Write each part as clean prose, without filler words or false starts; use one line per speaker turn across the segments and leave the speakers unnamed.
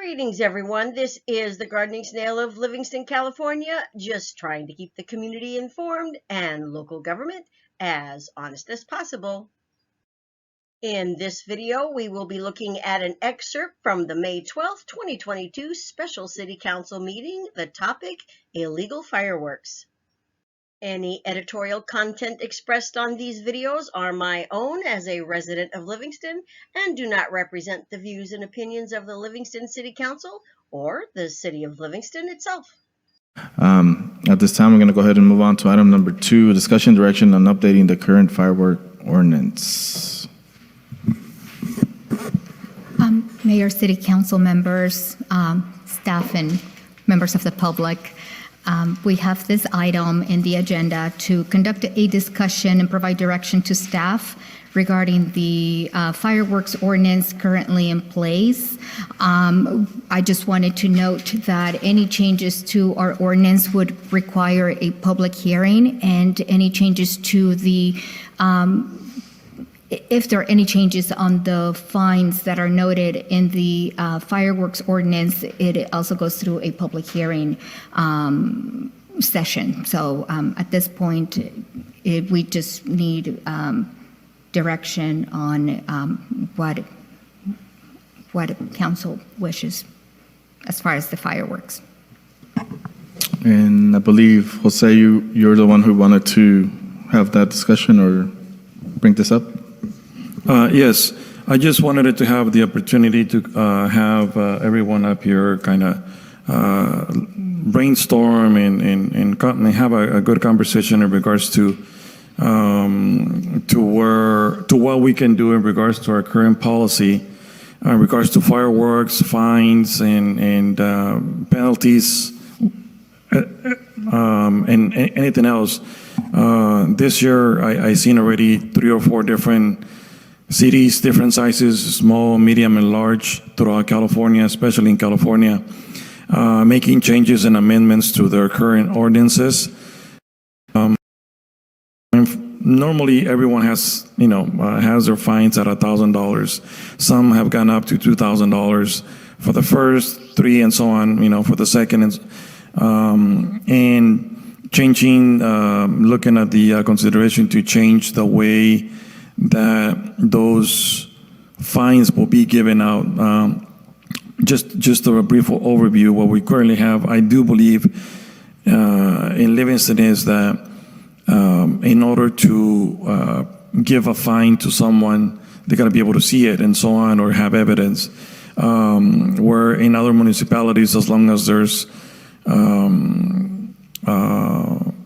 Greetings, everyone. This is the Gardening Snail of Livingston, California, just trying to keep the community informed and local government as honest as possible. In this video, we will be looking at an excerpt from the May 12th, 2022 Special City Council meeting. The topic, illegal fireworks. Any editorial content expressed on these videos are my own as a resident of Livingston and do not represent the views and opinions of the Livingston City Council or the City of Livingston itself.
At this time, we're going to go ahead and move on to item number 2, discussion direction on updating the current firework ordinance.
Mayor, City Council members, staff, and members of the public, we have this item in the agenda to conduct a discussion and provide direction to staff regarding the fireworks ordinance currently in place. I just wanted to note that any changes to our ordinance would require a public hearing, and any changes to the if there are any changes on the fines that are noted in the fireworks ordinance, it also goes through a public hearing session. So at this point, we just need direction on what council wishes as far as the fireworks.
And I believe, Jose, you're the one who wanted to have that discussion or bring this up?
Yes, I just wanted to have the opportunity to have everyone up here kind of brainstorm and have a good conversation in regards to what we can do in regards to our current policy, in regards to fireworks, fines, and penalties, and anything else. This year, I seen already 3 or 4 different cities, different sizes, small, medium, and large throughout California, especially in California, making changes and amendments to their current ordinances. Normally, everyone has, has their fines at $1,000. Some have gone up to $2,000 for the first 3, and so on. For the second, and changing, looking at the consideration to change the way that those fines will be given out. Just a brief overview, what we currently have, I do believe in Livingston is that in order to give a fine to someone, they got to be able to see it and so on, or have evidence. Where in other municipalities, as long as there's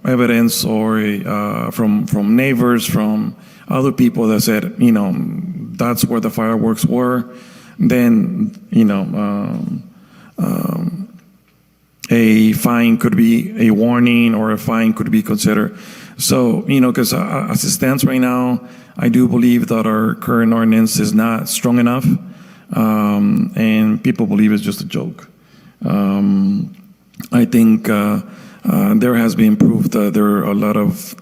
evidence or from neighbors, from other people that said, that's where the fireworks were, then, a fine could be a warning, or a fine could be considered. So, because as it stands right now, I do believe that our current ordinance is not strong enough, and people believe it's just a joke. I think there has been proof that there are a lot of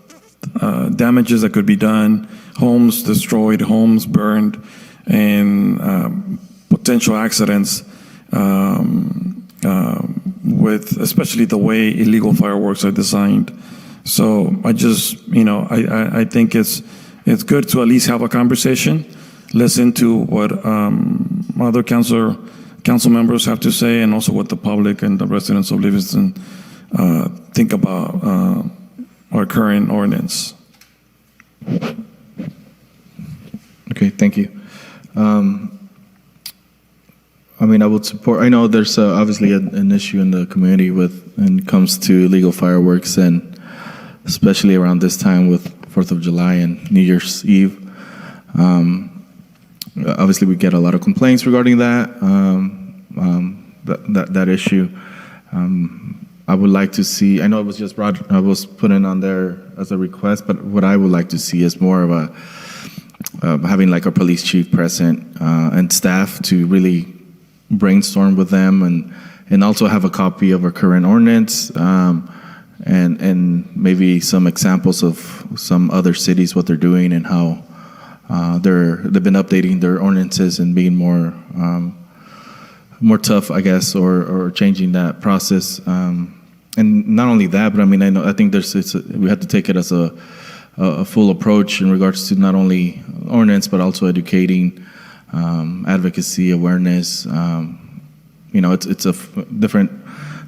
damages that could be done, homes destroyed, homes burned, and potential accidents with especially the way illegal fireworks are designed. So I just, I think it's good to at least have a conversation, listen to what other council members have to say, and also what the public and the residents of Livingston think about our current ordinance.
Okay, thank you. I would support. I know there's obviously an issue in the community when it comes to illegal fireworks, and especially around this time with 4th of July and New Year's Eve. Obviously, we get a lot of complaints regarding that issue. I would like to see. I know it was just I was put in on there as a request, but what I would like to see is more of a having like a police chief present and staff to really brainstorm with them, and also have a copy of our current ordinance, and maybe some examples of some other cities, what they're doing and how they've been updating their ordinances and being more more tough, I guess, or changing that process. And not only that, but I mean, I think we have to take it as a full approach in regards to not only ordinance but also educating, advocacy, awareness. It's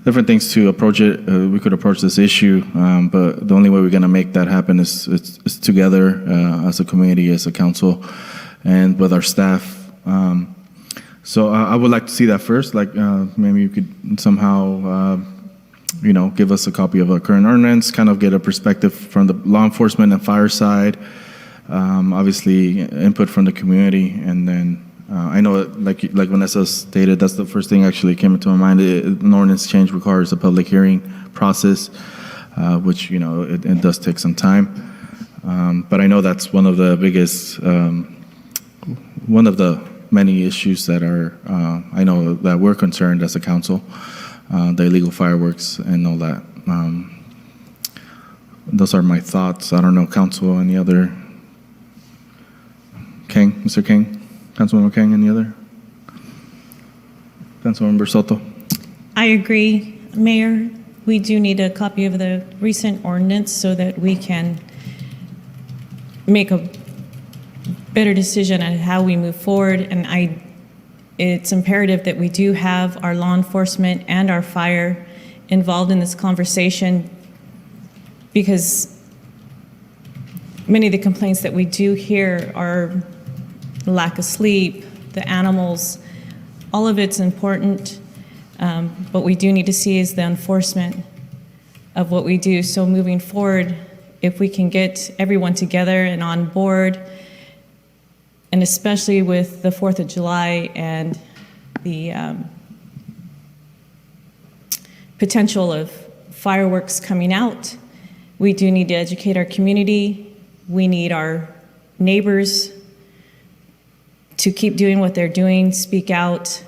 different things to approach it. We could approach this issue, but the only way we're going to make that happen is together as a community, as a council, and with our staff. So I would like to see that first. Like maybe you could somehow, give us a copy of a current ordinance, kind of get a perspective from the law enforcement and fire side. Obviously, input from the community, and then I know, like Vanessa stated, that's the first thing actually came into my mind. An ordinance change requires a public hearing process, which it does take some time. But I know that's one of the biggest, one of the many issues that are, I know that we're concerned as a council, the illegal fireworks and all that. Those are my thoughts. I don't know, council, any other? King, Mr. King? Councilmember King, any other? Councilmember Soto?
I agree, Mayor. We do need a copy of the recent ordinance so that we can make a better decision on how we move forward. And it's imperative that we do have our law enforcement and our fire involved in this conversation, because many of the complaints that we do hear are the lack of sleep, the animals. All of it's important, but we do need to see is the enforcement of what we do. So moving forward, if we can get everyone together and on board, and especially with the 4th of July and the potential of fireworks coming out, we do need to educate our community. We need our neighbors to keep doing what they're doing, speak out,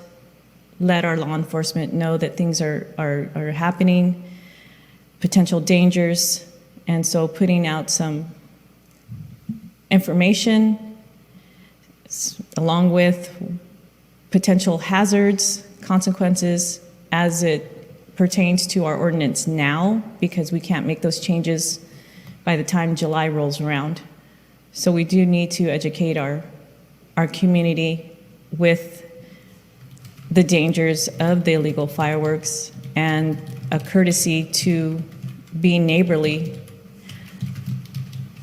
let our law enforcement know that things are happening, potential dangers, and so putting out some information along with potential hazards, consequences as it pertains to our ordinance now, because we can't make those changes by the time July rolls around. So we do need to educate our community with the dangers of the illegal fireworks and a courtesy to be neighborly.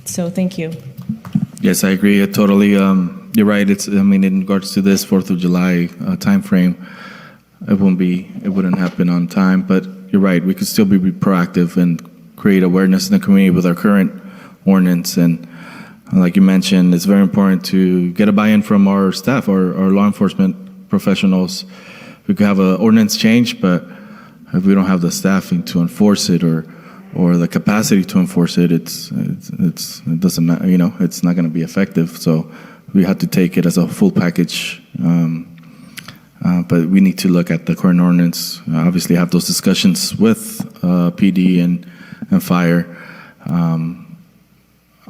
So thank you.
Yes, I agree totally. You're right. In regards to this 4th of July timeframe, it wouldn't happen on time. But you're right. We could still be proactive and create awareness in the community with our current ordinance. And like you mentioned, it's very important to get a buy-in from our staff, our law enforcement professionals. We could have an ordinance change, but if we don't have the staffing to enforce it or the capacity to enforce it, it doesn't matter. It's not going to be effective. So we have to take it as a full package. But we need to look at the current ordinance. Obviously, have those discussions with PD and fire.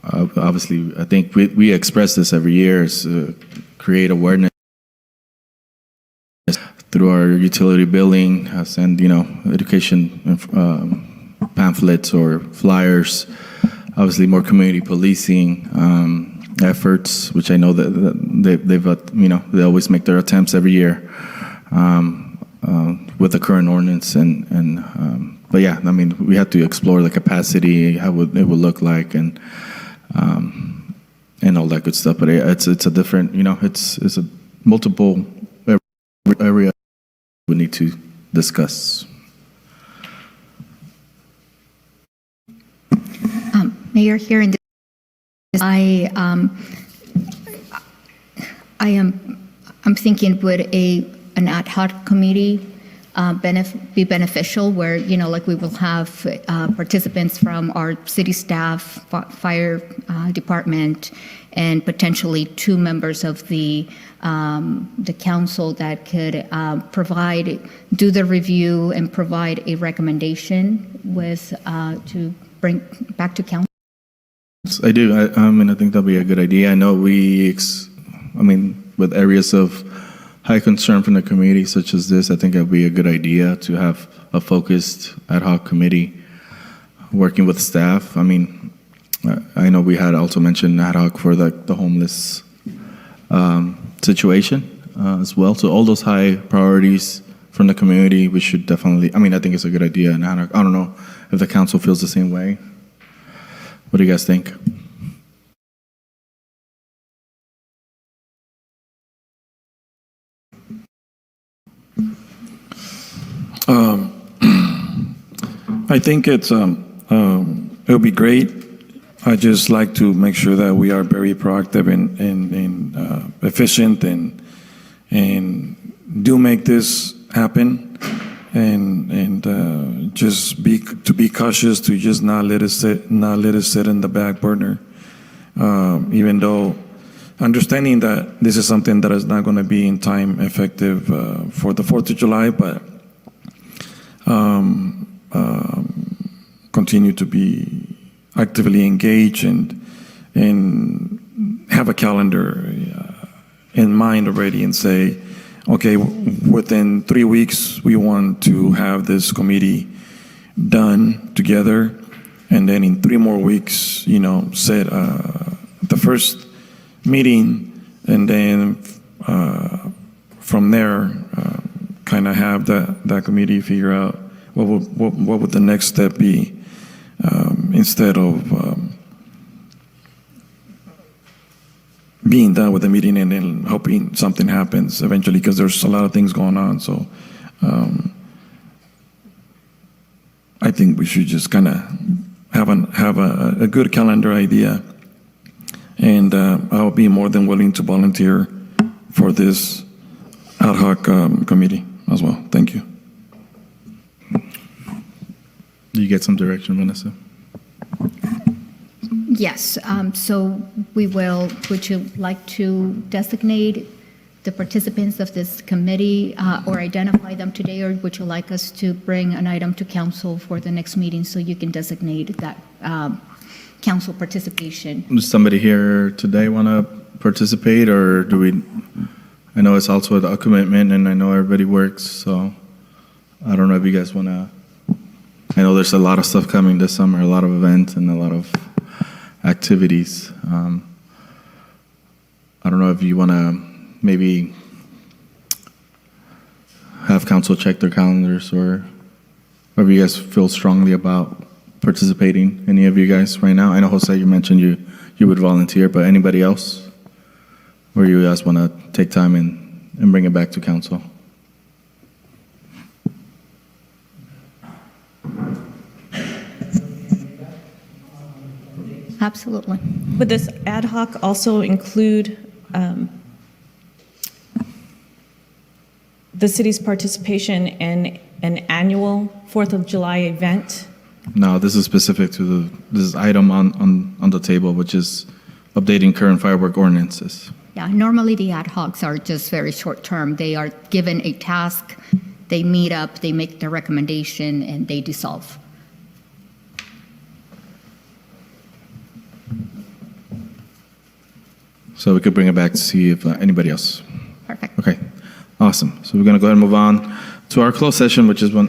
Obviously, I think we express this every year, is create awareness through our utility billing, send education pamphlets or flyers. Obviously, more community policing efforts, which I know that they've they always make their attempts every year with the current ordinance but yeah, we have to explore the capacity, how it would look like, and all that good stuff. But it's a different, it's a multiple area we need to discuss.
Mayor, here in this, I'm thinking, would an ad hoc committee be beneficial, where like we will have participants from our city staff, fire department, and potentially 2 members of the council that could do the review and provide a recommendation to bring back to council?
I do. I think that'll be a good idea. I know with areas of high concern from the community such as this, I think it would be a good idea to have a focused ad hoc committee working with staff. I mean, I know we had also mentioned ad hoc for the homeless situation as well. So all those high priorities from the community, we should definitely, I mean, I think it's a good idea. And I don't know if the council feels the same way. What do you guys think?
I think it'll be great. I just like to make sure that we are very proactive and efficient and do make this happen and just be cautious to just not let it sit in the back burner. Even though understanding that this is something that is not going to be in time effective for the 4th of July, but continue to be actively engaged and have a calendar in mind already and say, okay, within 3 weeks, we want to have this committee done together. And then in 3 more weeks, set the first meeting, and then from there, kind of have that committee figure out what would the next step be, instead of being done with the meeting and then hoping something happens eventually, because there's a lot of things going on. So I think we should just kind of have a good calendar idea, and I'll be more than willing to volunteer for this ad hoc committee as well. Thank you.
Do you get some direction, Vanessa?
Yes, so would you like to designate the participants of this committee or identify them today, or would you like us to bring an item to council for the next meeting so you can designate that council participation?
Does somebody here today want to participate, or do we? I know it's also a commitment, and I know everybody works, so I don't know if you guys want to. I know there's a lot of stuff coming this summer, a lot of events and a lot of activities. I don't know if you want to maybe have council check their calendars, or if you guys feel strongly about participating. Any of you guys right now? I know, Jose, you mentioned you would volunteer, but anybody else? Or you guys want to take time and bring it back to council?
Absolutely.
Would this ad hoc also include the city's participation in an annual 4th of July event?
No, this is specific to this item on the table, which is updating current firework ordinances.
Yeah, normally the ad hocs are just very short term. They are given a task, they meet up, they make their recommendation, and they dissolve.
So we could bring it back to see if anybody else.
Perfect.
Okay, awesome. So we're going to go ahead and move on to our closed session, which is when